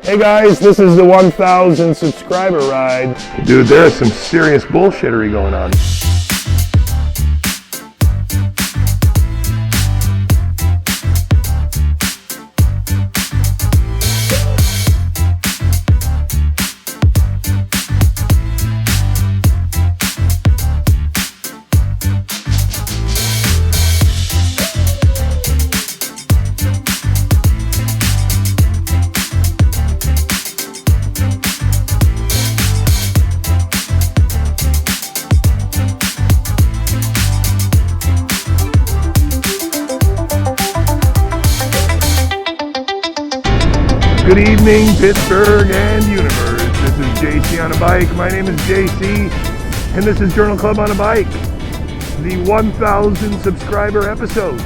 Hey guys, this is the 1,000 subscriber ride. Dude, there's some serious bullshittery going on. Good evening, Pittsburgh and universe. This is JC on a bike. My name is JC, and this is Journal Club on a Bike, the 1,000 subscriber episode.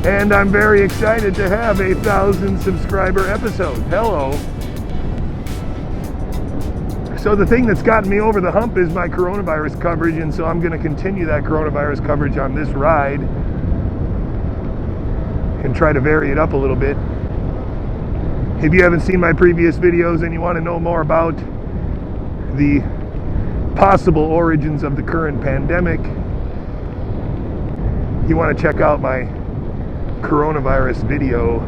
And I'm very excited to have a 1,000 subscriber episode. Hello. So the thing that's gotten me over the hump is my coronavirus coverage, and so I'm going to continue that coronavirus coverage on this ride and try to vary it up a little bit. If you haven't seen my previous videos and you want to know more about the possible origins of the current pandemic, you want to check out my coronavirus video.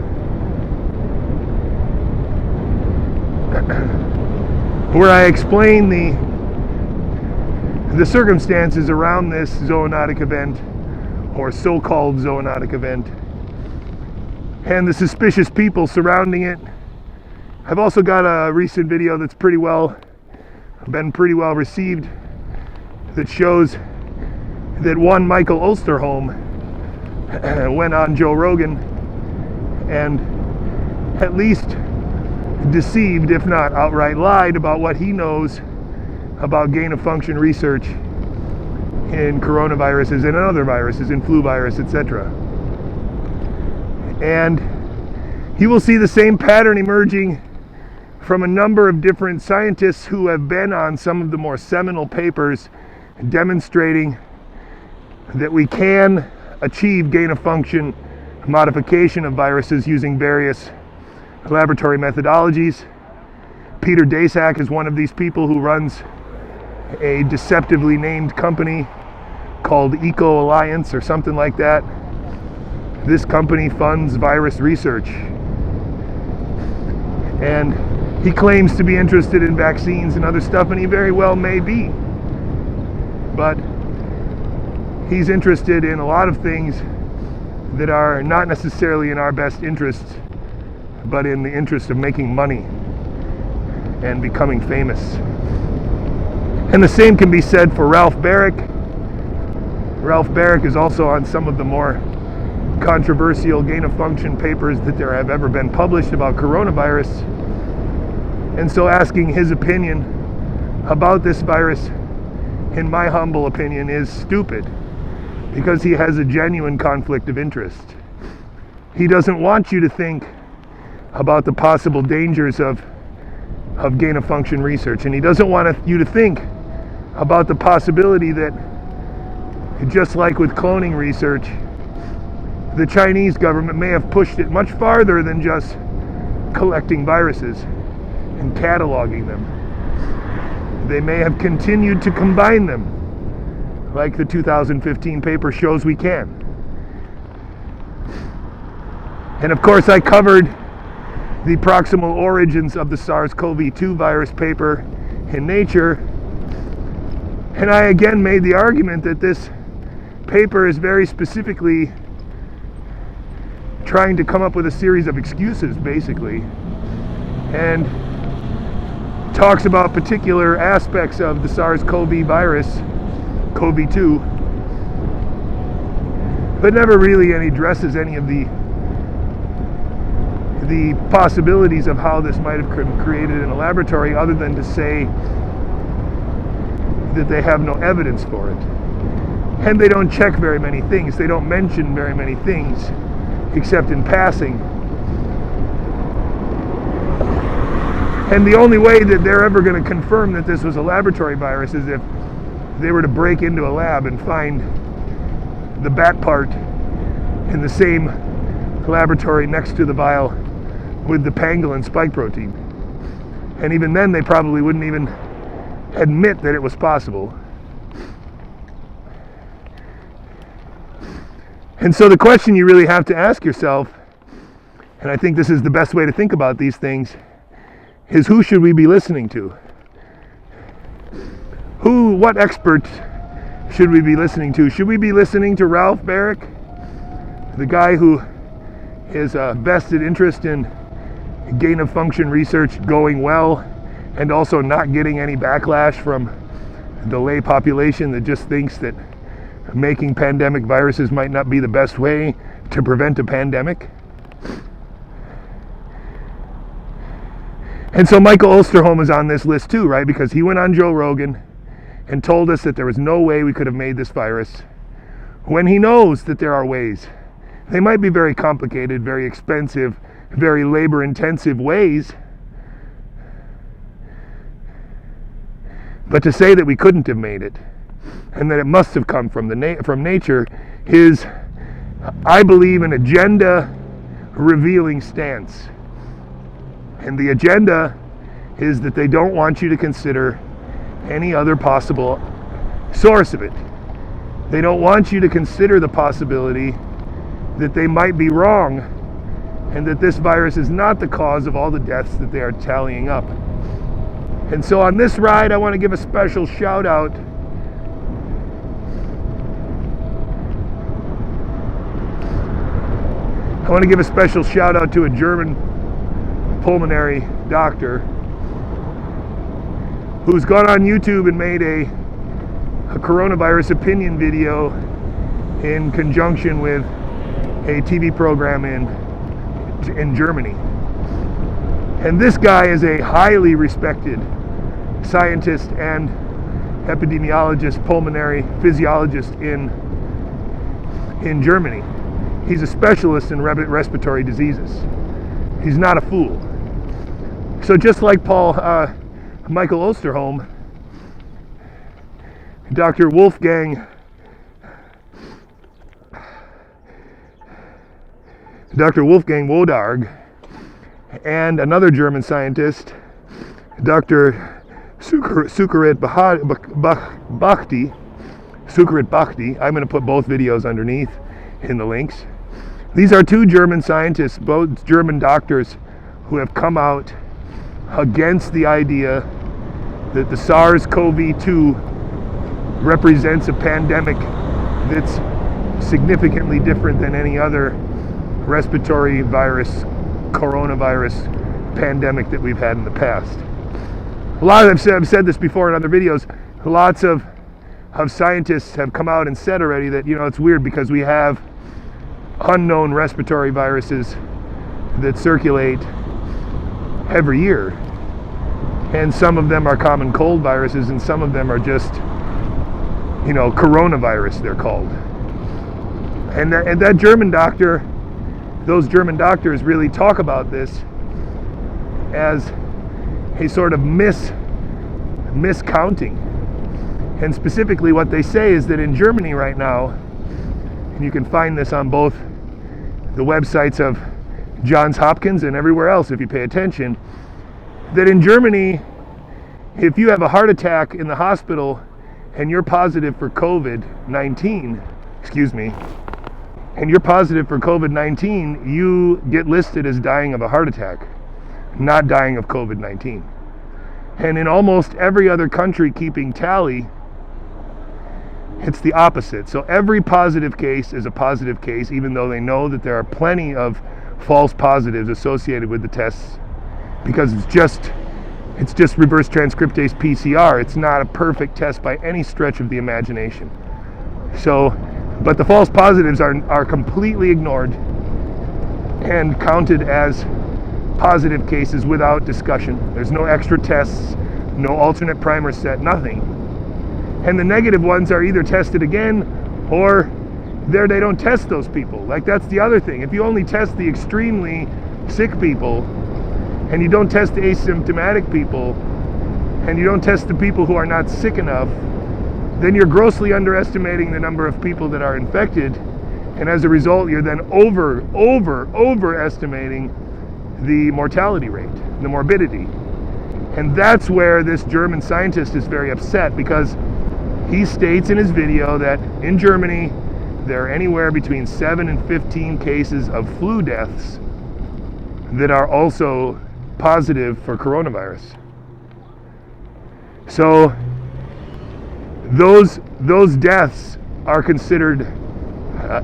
Where I explain the circumstances around this zoonotic event, or so-called zoonotic event, and the suspicious people surrounding it. I've also got a recent video that's been pretty well received, that shows that one Michael Osterholm went on Joe Rogan and at least deceived, if not outright lied, about what he knows about gain-of-function research in coronaviruses and other viruses, in flu virus, etc. And you will see the same pattern emerging from a number of different scientists who have been on some of the more seminal papers demonstrating that we can achieve gain-of-function modification of viruses using various laboratory methodologies. Peter Daszak is one of these people who runs a deceptively named company called Eco Alliance or something like that. This company funds virus research, and he claims to be interested in vaccines and other stuff, and he very well may be, but he's interested in a lot of things that are not necessarily in our best interests, but in the interest of making money and becoming famous. And the same can be said for Ralph Baric. Ralph Baric is also on some of the more controversial gain-of-function papers that there have ever been published about coronavirus. And so asking his opinion about this virus, in my humble opinion, is stupid, because he has a genuine conflict of interest. He doesn't want you to think about the possible dangers of gain-of-function research, and he doesn't want you to think about the possibility that, just like with cloning research, the Chinese government may have pushed it much farther than just collecting viruses and cataloging them. They may have continued to combine them, like the 2015 paper shows we can. And of course, I covered the proximal origins of the SARS-CoV2 virus paper in Nature, and I again made the argument that this paper is very specifically trying to come up with a series of excuses, basically, and talks about particular aspects of the SARS-CoV virus, CoV2, but never really addresses any of the possibilities of how this might have been created in a laboratory, other than to say that they have no evidence for it. And they don't check very many things. They don't mention very many things, except in passing. And the only way that they're ever going to confirm that this was a laboratory virus is if they were to break into a lab and find the bat part in the same laboratory next to the vial with the pangolin spike protein. And even then, they probably wouldn't even admit that it was possible. And so the question you really have to ask yourself, and I think this is the best way to think about these things, is who should we be listening to? What expert should we be listening to? Should we be listening to Ralph Baric, the guy who is a vested interest in gain of function research going well and also not getting any backlash from the lay population that just thinks that making pandemic viruses might not be the best way to prevent a pandemic? And so Michael Osterholm is on this list too, right? Because he went on Joe Rogan and told us that there was no way we could have made this virus, when he knows that there are ways. They might be very complicated, very expensive, very labor-intensive ways, but to say that we couldn't have made it and that it must have come from nature is, I believe, an agenda-revealing stance. And the agenda is that they don't want you to consider any other possible source of it. They don't want you to consider the possibility that they might be wrong and that this virus is not the cause of all the deaths that they are tallying up. And so on this ride, I want to give a special shout out to a German pulmonary doctor who's gone on YouTube and made a coronavirus opinion video in conjunction with a TV program in Germany. And this guy is a highly respected scientist and epidemiologist, pulmonary physiologist in Germany. He's a specialist in respiratory diseases. He's not a fool. So just like Michael Osterholm, Dr. Wolfgang Wodarg, and another German scientist, Dr. Sucharit Bhakdi. I'm going to put both videos underneath in the links. These are two German scientists, both German doctors, who have come out against the idea that the SARS-CoV2 represents a pandemic that's significantly different than any other respiratory virus, coronavirus pandemic that we've had in the past. I've said this before in other videos, lots of scientists have come out and said already that, it's weird because we have unknown respiratory viruses that circulate every year. And some of them are common cold viruses and some of them are just, coronavirus, they're called. And that German doctor, those German doctors really talk about this as a sort of miscounting. And specifically what they say is that in Germany right now, and you can find this on both the websites of Johns Hopkins and everywhere else if you pay attention, that in Germany, if you have a heart attack in the hospital and you're positive for COVID-19, you get listed as dying of a heart attack, not dying of COVID-19. And in almost every other country keeping tally, it's the opposite. So every positive case is a positive case, even though they know that there are plenty of false positives associated with the tests, because it's just reverse transcriptase PCR. It's not a perfect test by any stretch of the imagination. So, but the false positives are completely ignored and counted as positive cases without discussion. There's no extra tests, no alternate primer set, nothing. And the negative ones are either tested again or they don't test those people. Like, that's the other thing. If you only test the extremely sick people and you don't test the asymptomatic people and you don't test the people who are not sick enough, then you're grossly underestimating the number of people that are infected, and as a result you're then overestimating the mortality rate, the morbidity. And that's where this German scientist is very upset, because he states in his video that in Germany there are anywhere between 7 and 15 cases of flu deaths that are also positive for coronavirus. So those deaths are considered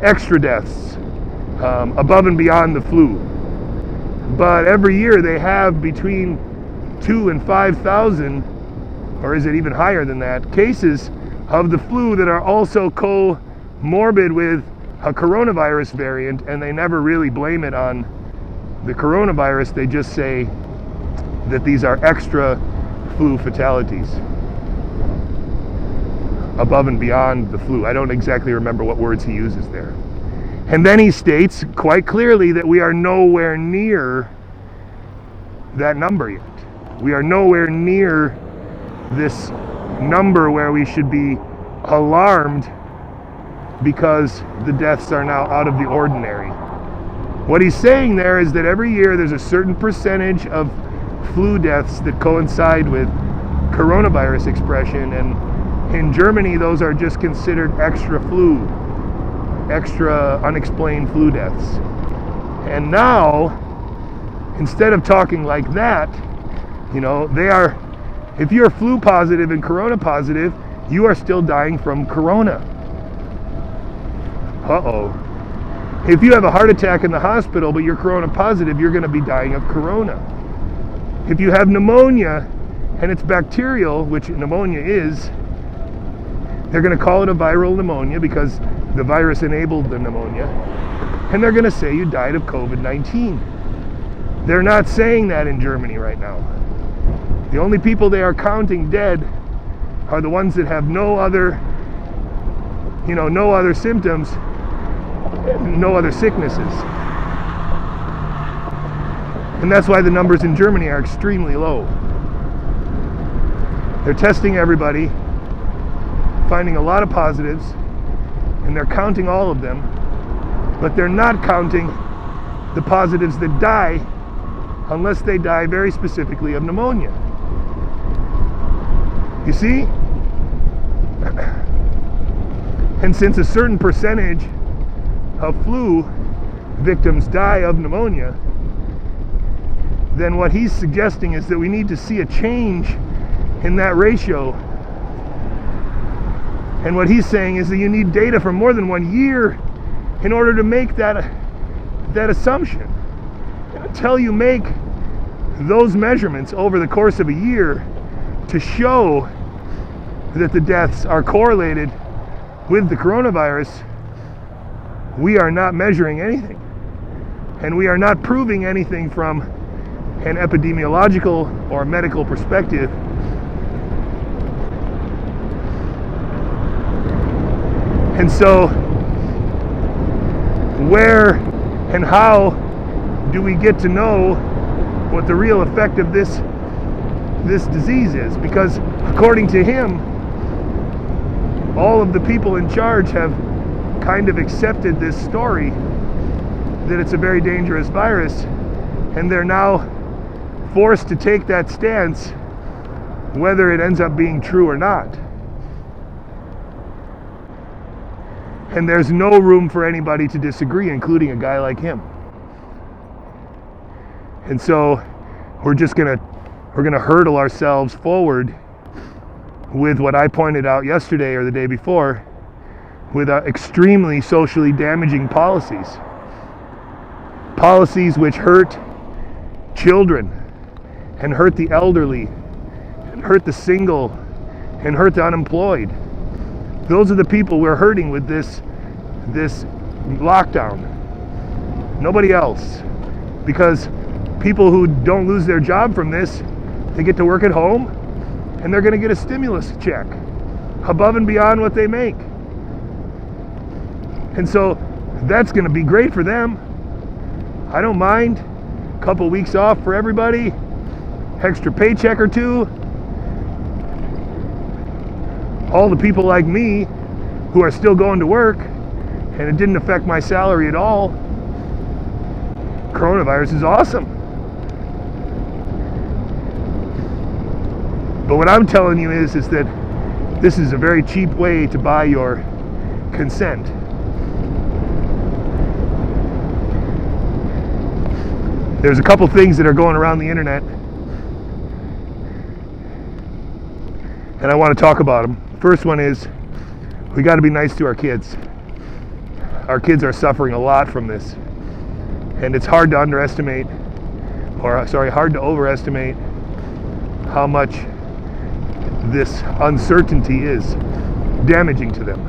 extra deaths, above and beyond the flu. But every year they have between 2,000 and 5,000, or is it even higher than that, cases of the flu that are also comorbid with a coronavirus variant, and they never really blame it on the coronavirus. They just say that these are extra flu fatalities above and beyond the flu. I don't exactly remember what words he uses there. And then he states quite clearly that we are nowhere near that number yet. We are nowhere near this number where we should be alarmed because the deaths are now out of the ordinary. What he's saying there is that every year there's a certain percentage of flu deaths that coincide with coronavirus expression, and in Germany those are just considered extra unexplained flu deaths. And now, instead of talking like that, they are, if you're flu positive and corona positive, you are still dying from corona. If you have a heart attack in the hospital but you're corona positive, you're going to be dying of corona. If you have pneumonia and it's bacterial, which pneumonia is, they're going to call it a viral pneumonia because the virus enabled the pneumonia, and they're going to say you died of COVID-19. They're not saying that in Germany right now. The only people they are counting dead are the ones that have no other symptoms, no other sicknesses. And that's why the numbers in Germany are extremely low. They're testing everybody, finding a lot of positives, and they're counting all of them, but they're not counting the positives that die unless they die very specifically of pneumonia. You see? And since a certain percentage of flu victims die of pneumonia, then what he's suggesting is that we need to see a change in that ratio. And what he's saying is that you need data for more than 1 year in order to make that assumption. And until you make those measurements over the course of a year to show that the deaths are correlated with the coronavirus, we are not measuring anything. And we are not proving anything from an epidemiological or medical perspective. And so, where and how do we get to know what the real effect of this disease is? Because according to him, all of the people in charge have kind of accepted this story that it's a very dangerous virus, and they're now forced to take that stance whether it ends up being true or not. And there's no room for anybody to disagree, including a guy like him. And so we're gonna hurdle ourselves forward with what I pointed out yesterday or the day before, with extremely socially damaging policies. Policies which hurt children, and hurt the elderly, and hurt the single, and hurt the unemployed. Those are the people we're hurting with this lockdown. Nobody else. Because people who don't lose their job from this, they get to work at home, and they're going to get a stimulus check above and beyond what they make. And so that's going to be great for them. I don't mind. A couple weeks off for everybody, extra paycheck or two. All the people like me who are still going to work and it didn't affect my salary at all, coronavirus is awesome. But what I'm telling you is that this is a very cheap way to buy your consent. There's a couple things that are going around the internet, and I want to talk about them. First one is, we got to be nice to our kids. Our kids are suffering a lot from this, and it's hard to underestimate, hard to overestimate how much this uncertainty is damaging to them.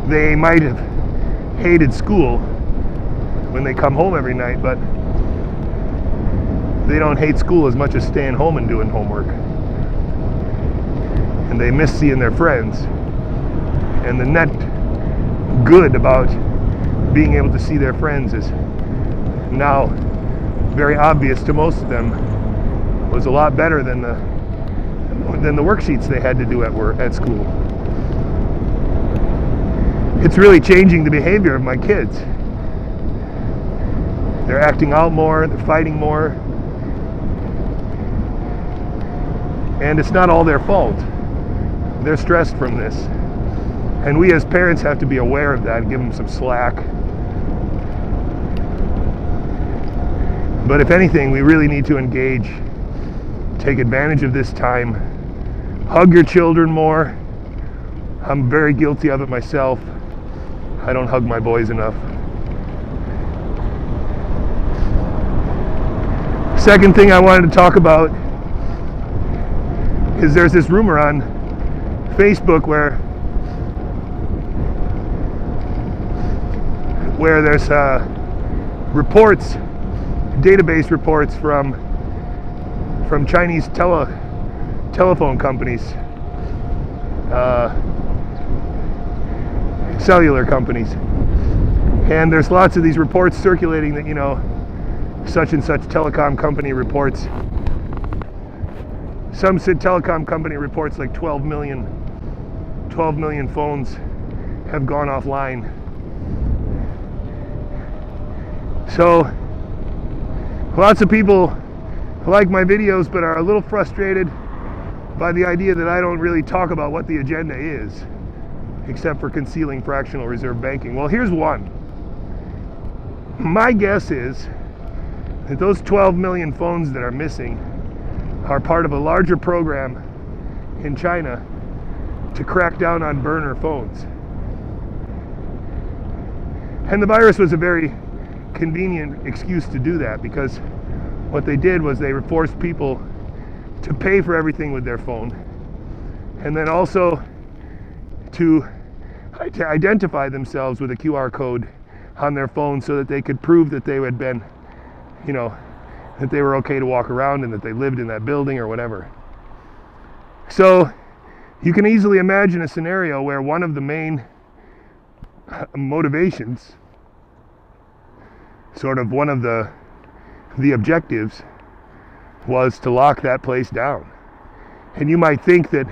They might have hated school when they come home every night, but they don't hate school as much as staying home and doing homework. And they miss seeing their friends. And the net good about being able to see their friends is now very obvious to most of them, was a lot better than the worksheets they had to do at school. It's really changing the behavior of my kids. They're acting out more, they're fighting more. And it's not all their fault. They're stressed from this. And we as parents have to be aware of that and give them some slack. But if anything, we really need to engage, take advantage of this time, hug your children more. I'm very guilty of it myself. I don't hug my boys enough. Second thing I wanted to talk about is there's this rumor on Facebook where there's reports, database reports from Chinese telephone companies, cellular companies, and there's lots of these reports circulating that, you know, such and such telecom company reports. Some said telecom company reports like 12 million phones have gone offline. So lots of people like my videos but are a little frustrated by the idea that I don't really talk about what the agenda is, except for concealing fractional reserve banking. Well, here's one. My guess is that those 12 million phones that are missing are part of a larger program in China to crack down on burner phones. And the virus was a very convenient excuse to do that, because what they did was they forced people to pay for everything with their phone, and then also to identify themselves with a QR code on their phone so that they could prove that they had been, you know, that they were okay to walk around and that they lived in that building or whatever. So you can easily imagine a scenario where one of the main motivations, sort of one of the objectives, was to lock that place down. And you might think that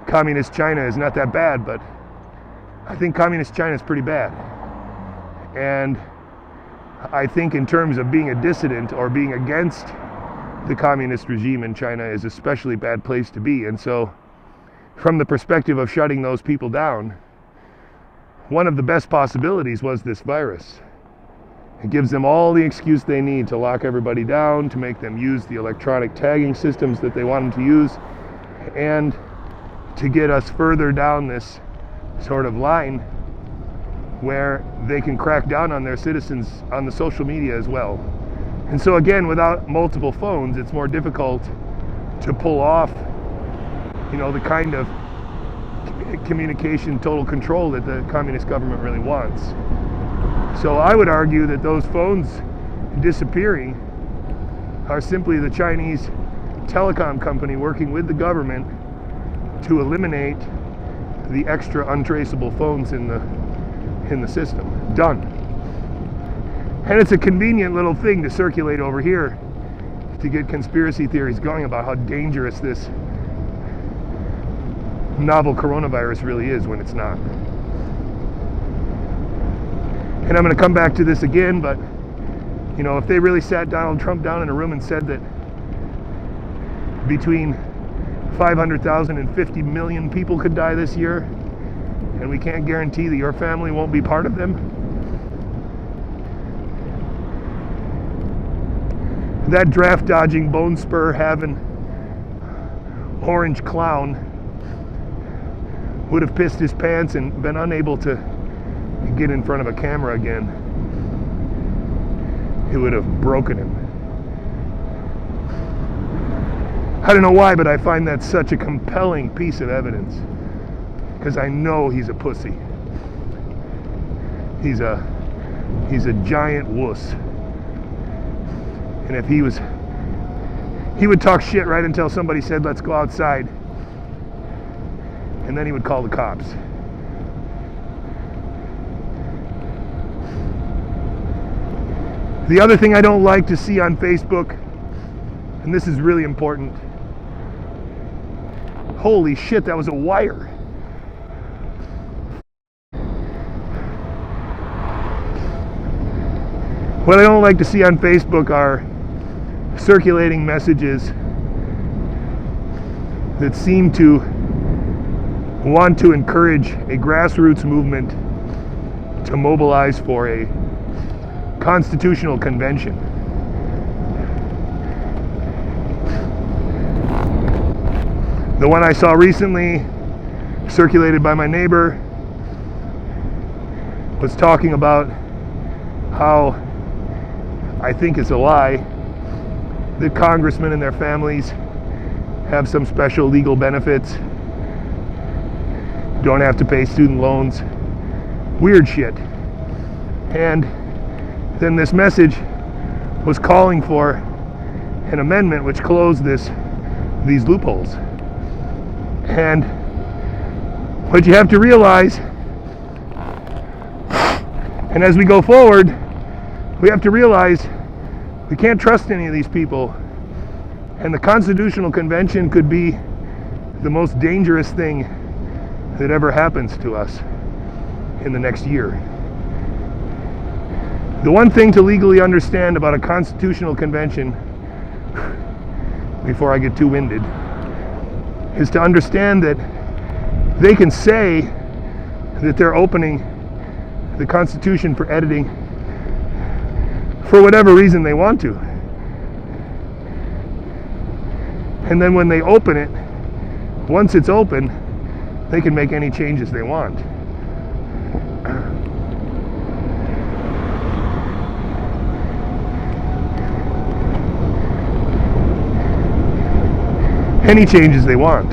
communist China is not that bad, but I think communist China is pretty bad. And I think in terms of being a dissident or being against the communist regime in China is an especially bad place to be. And so from the perspective of shutting those people down, one of the best possibilities was this virus. It gives them all the excuse they need to lock everybody down, to make them use the electronic tagging systems that they want them to use, and to get us further down this sort of line where they can crack down on their citizens on the social media as well. And so again, without multiple phones, it's more difficult to pull off, you know, the kind of communication total control that the communist government really wants. So I would argue that those phones disappearing are simply the Chinese telecom company working with the government to eliminate the extra untraceable phones in the system. Done. And it's a convenient little thing to circulate over here to get conspiracy theories going about how dangerous this novel coronavirus really is when it's not. And I'm going to come back to this again, but you know, if they really sat Donald Trump down in a room and said that between 500,000 and 50 million people could die this year, and we can't guarantee that your family won't be part of them. That draft dodging, bone spur having orange clown would have pissed his pants and been unable to get in front of a camera again. It would have broken him. I don't know why, but I find that such a compelling piece of evidence, because I know he's a pussy. He's a giant wuss. And if he would talk shit right until somebody said, let's go outside. And then he would call the cops. The other thing I don't like to see on Facebook, and this is really important. Holy shit, that was a wire. What I don't like to see on Facebook are circulating messages that seem to want to encourage a grassroots movement to mobilize for a constitutional convention. The one I saw recently, circulated by my neighbor, was talking about how, I think it's a lie, that congressmen and their families have some special legal benefits, don't have to pay student loans, weird shit. And then this message was calling for an amendment which closed these loopholes. And what you have to realize, and as we go forward, we have to realize we can't trust any of these people, and the Constitutional Convention could be the most dangerous thing that ever happens to us in the next year. The one thing to legally understand about a Constitutional Convention, before I get too winded, is to understand that they can say that they're opening the Constitution for editing for whatever reason they want to. And then when they open it, once it's open, they can make any changes they want. Any changes they want.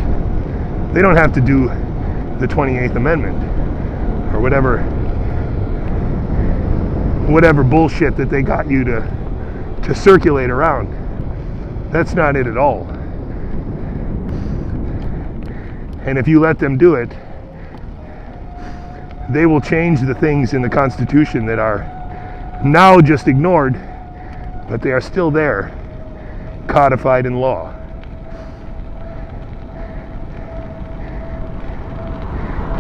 They don't have to do the 28th Amendment or whatever bullshit that they got you to circulate around. That's not it at all. And if you let them do it, they will change the things in the Constitution that are now just ignored, but they are still there, codified in law.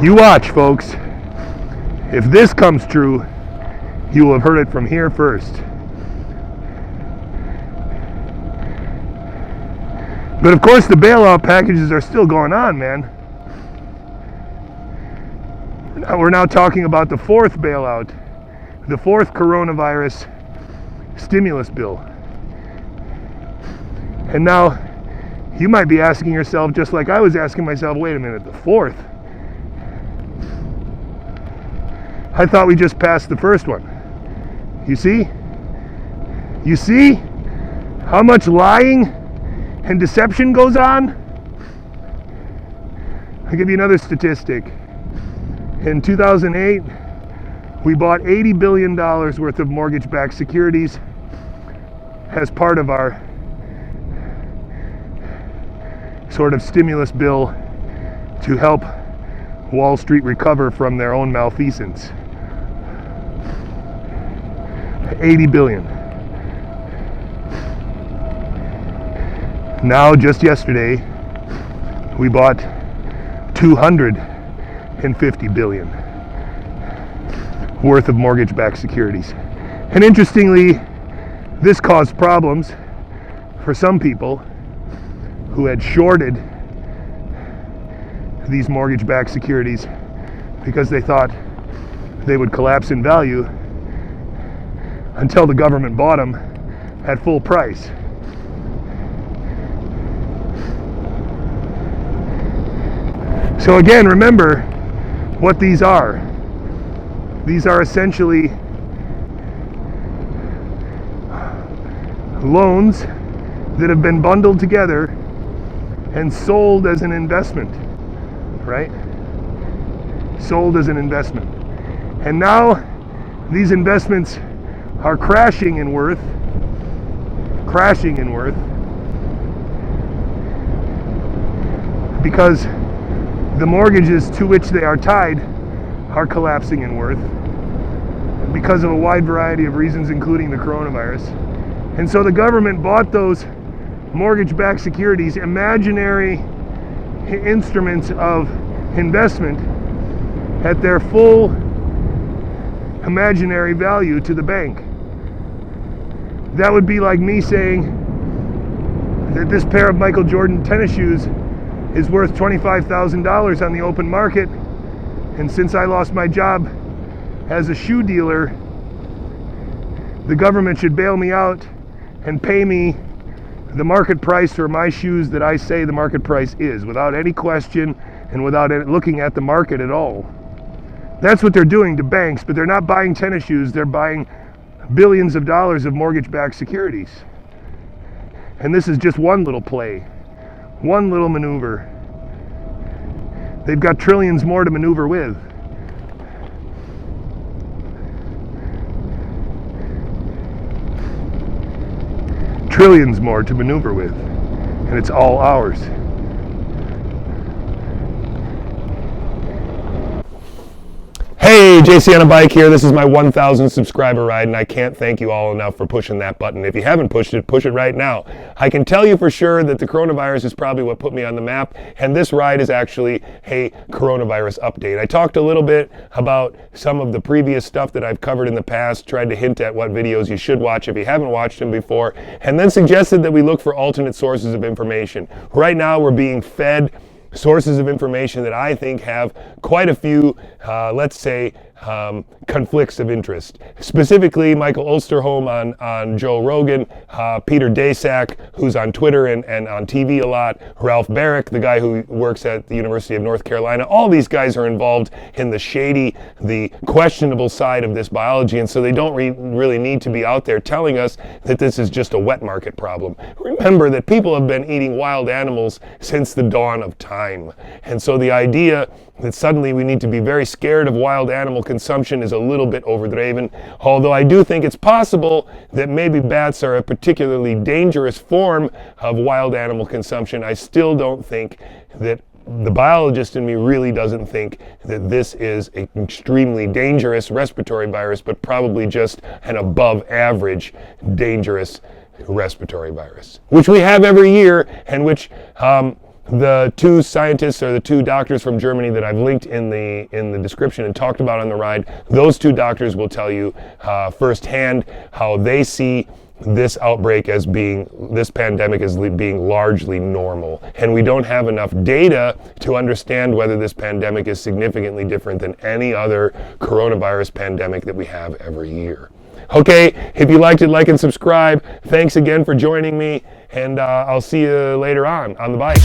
You watch, folks. If this comes true, you will have heard it from here first. But of course, the bailout packages are still going on, man. We're now talking about the fourth bailout, the fourth coronavirus stimulus bill. And now, you might be asking yourself, just like I was asking myself, wait a minute, the fourth? I thought we just passed the first one. You see? You see how much lying and deception goes on? I'll give you another statistic. In 2008, we bought $80 billion worth of mortgage-backed securities as part of our sort of stimulus bill to help Wall Street recover from their own malfeasance. 80 billion. Now, just yesterday, we bought 250 billion worth of mortgage-backed securities. And interestingly, this caused problems for some people, who had shorted these mortgage-backed securities because they thought they would collapse in value until the government bought them at full price. So again, remember what these are. These are essentially loans that have been bundled together and sold as an investment, right? Sold as an investment. And now these investments are crashing in worth, because the mortgages to which they are tied are collapsing in worth because of a wide variety of reasons, including the coronavirus. And so the government bought those mortgage-backed securities, imaginary instruments of investment, at their full imaginary value to the bank. That would be like me saying that this pair of Michael Jordan tennis shoes is worth $25,000 on the open market, and since I lost my job as a shoe dealer, the government should bail me out and pay me the market price for my shoes that I say the market price is, without any question and without looking at the market at all. That's what they're doing to banks, but they're not buying tennis shoes, they're buying billions of dollars of mortgage-backed securities. And this is just one little play, one little maneuver. They've got trillions more to maneuver with. Trillions more to maneuver with, and it's all ours. Hey, JC on a bike here. This is my 1,000 subscriber ride, and I can't thank you all enough for pushing that button. If you haven't pushed it, push it right now. I can tell you for sure that the coronavirus is probably what put me on the map, and this ride is actually a coronavirus update. I talked a little bit about some of the previous stuff that I've covered in the past, tried to hint at what videos you should watch if you haven't watched them before, and then suggested that we look for alternate sources of information. Right now, we're being fed sources of information that I think have quite a few, let's say, conflicts of interest. Specifically, Michael Osterholm on Joe Rogan, Peter Daszak, who's on Twitter and on TV a lot, Ralph Barrick, the guy who works at the University of North Carolina. All these guys are involved in the shady, the questionable side of this biology, and so they don't really need to be out there telling us that this is just a wet market problem. Remember that people have been eating wild animals since the dawn of time, and so the idea that suddenly we need to be very scared of wild animal consumption is a little bit overdriven, although I do think it's possible that maybe bats are a particularly dangerous form of wild animal consumption. I still don't think that the biologist in me really doesn't think that this is an extremely dangerous respiratory virus, but probably just an above average dangerous respiratory virus, which we have every year, and which the two scientists or the two doctors from Germany that I've linked in the description and talked about on the ride, those two doctors will tell you firsthand how they see this outbreak as being, this pandemic as being largely normal. And we don't have enough data to understand whether this pandemic is significantly different than any other coronavirus pandemic that we have every year. Okay, if you liked it, like and subscribe. Thanks again for joining me, and I'll see you later on the bike.